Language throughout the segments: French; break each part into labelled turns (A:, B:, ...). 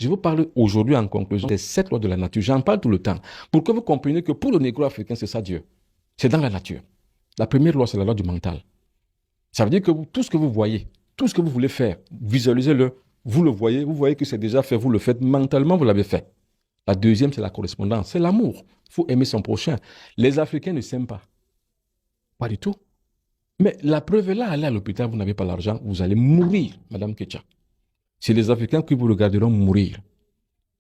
A: Je vous parle aujourd'hui en conclusion des 7 lois de la nature. J'en parle tout le temps. Pour que vous compreniez que pour le négro africain, c'est ça Dieu. C'est dans la nature. La première loi, c'est la loi du mental. Ça veut dire que tout ce que vous voyez, tout ce que vous voulez faire, visualisez-le, vous voyez que c'est déjà fait, vous le faites mentalement, vous l'avez fait. La deuxième, c'est la correspondance, c'est l'amour. Il faut aimer son prochain. Les Africains ne s'aiment pas. Pas du tout. Mais la preuve est là, allez à l'hôpital, vous n'avez pas l'argent, vous allez mourir, Madame Ketcha. C'est les Africains qui vous regarderont mourir.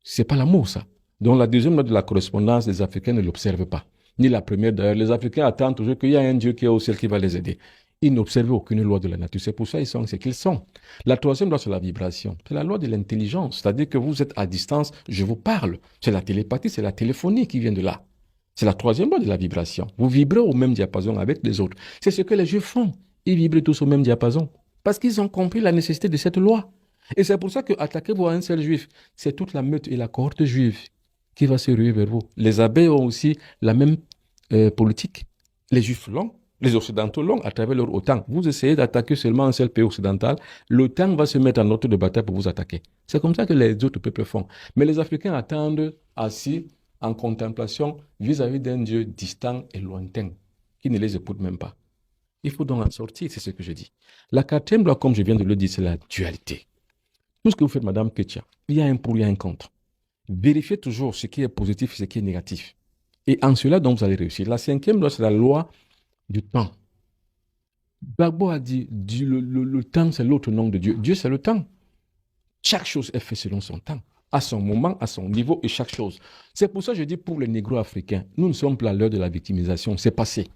A: C'est pas l'amour, ça. Donc la deuxième loi de la correspondance, les Africains ne l'observent pas. Ni la première d'ailleurs. Les Africains attendent toujours qu'il y a un Dieu qui est au ciel qui va les aider. Ils n'observent aucune loi de la nature. C'est pour ça qu'ils sont ce qu'ils sont. La troisième loi, c'est la vibration. C'est la loi de l'intelligence. C'est-à-dire que vous êtes à distance, je vous parle. C'est la télépathie, c'est la téléphonie qui vient de là. C'est la troisième loi de la vibration. Vous vibrez au même diapason avec les autres. C'est ce que les Juifs font. Ils vibrent tous au même diapason. Parce qu'ils ont compris la nécessité de cette loi. Et c'est pour ça que attaquez-vous à un seul Juif. C'est toute la meute et la cohorte juive qui va se ruer vers vous. Les abeilles ont aussi la même politique. Les Juifs l'ont. Les Occidentaux l'ont à travers leur OTAN. Vous essayez d'attaquer seulement un seul pays occidental, l'OTAN va se mettre en ordre de bataille pour vous attaquer. C'est comme ça que les autres peuples font. Mais les Africains attendent assis en contemplation vis-à-vis d'un Dieu distant et lointain, qui ne les écoute même pas. Il faut donc en sortir, c'est ce que je dis. La quatrième loi, comme je viens de le dire, c'est la dualité. Tout ce que vous faites, Madame Ketcha, il y a un pour, il y a un contre. Vérifiez toujours ce qui est positif et ce qui est négatif. Et en cela, donc, vous allez réussir. La cinquième loi, c'est la loi du temps. Gbagbo a dit, le temps, c'est l'autre nom de Dieu. Dieu, c'est le temps. Chaque chose est faite selon son temps, à son moment, à son niveau et chaque chose. C'est pour ça que je dis pour les négros africains, nous ne sommes plus à l'heure de la victimisation, c'est passé.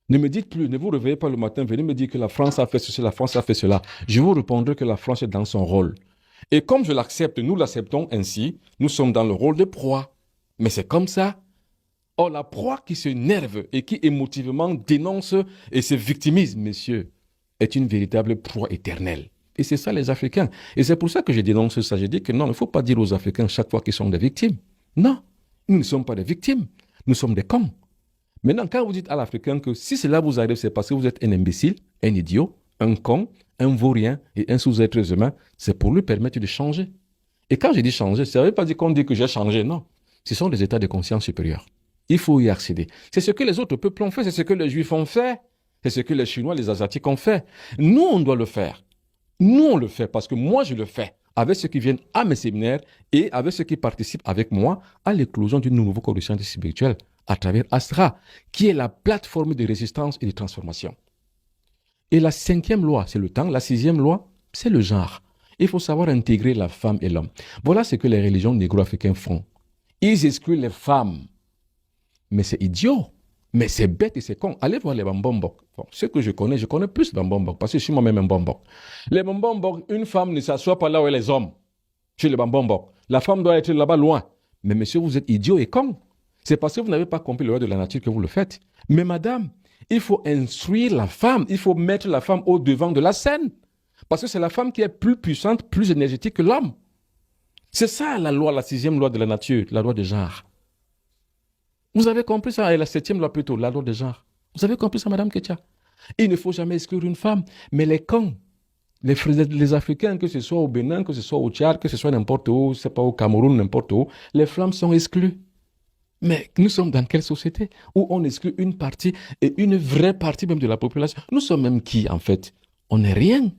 A: Ne me dites plus, ne vous réveillez pas le matin, venez me dire que la France a fait ceci, la France a fait cela. Je vous répondrai que la France est dans son rôle. Et comme je l'accepte, nous l'acceptons ainsi, nous sommes dans le rôle de proie. Mais c'est comme ça. Or, la proie qui s'énerve et qui émotivement dénonce et se victimise, messieurs, est une véritable proie éternelle. Et c'est ça les Africains. Et c'est pour ça que je dénonce ça. Je dis que non, il ne faut pas dire aux Africains chaque fois qu'ils sont des victimes. Non, nous ne sommes pas des victimes. Nous sommes des cons. Maintenant, quand vous dites à l'Africain que si cela vous arrive, c'est parce que vous êtes un imbécile, un idiot, un con, un vaurien et un sous-être humain, c'est pour lui permettre de changer. Et quand je dis changer, ça ne veut pas dire qu'on dit que j'ai changé, non. Ce sont des états de conscience supérieurs. Il faut y accéder. C'est ce que les autres peuples ont fait, c'est ce que les Juifs ont fait, c'est ce que les Chinois, les Asiatiques ont fait. Nous, on doit le faire. Nous, on le fait parce que moi, je le fais avec ceux qui viennent à mes séminaires et avec ceux qui participent avec moi à l'éclosion d'une nouvelle corruption spirituelle à travers Astra, qui est la plateforme de résistance et de transformation. Et la cinquième loi, c'est le temps. La sixième loi, c'est le genre. Il faut savoir intégrer la femme et l'homme. Voilà ce que les religions négro-africaines font. Ils excluent les femmes. Mais c'est idiot. Mais c'est bête et c'est con. Allez voir les Bambombok. Bon, ce que je connais plus Bambombok parce que je suis moi-même un Bambok. Les Bambombok, une femme ne s'assoit pas là où est les hommes. Chez les Bambombok. La femme doit être là-bas loin. Mais monsieur, vous êtes idiot et con. C'est parce que vous n'avez pas compris le loi de la nature que vous le faites. Mais madame, il faut instruire la femme. Il faut mettre la femme au devant de la scène. Parce que c'est la femme qui est plus puissante, plus énergétique que l'homme. C'est ça la loi, la sixième loi de la nature, la loi de genre. Vous avez compris ça, et la septième loi plutôt, la loi de genre. Vous avez compris ça, Madame Ketcha? Il ne faut jamais exclure une femme, mais les cons, les Africains, que ce soit au Bénin, que ce soit au Tchad, que ce soit n'importe où, c'est pas au Cameroun, n'importe où, les femmes sont exclues. Mais nous sommes dans quelle société où on exclut une partie et une vraie partie même de la population? Nous sommes même qui, en fait? On n'est rien.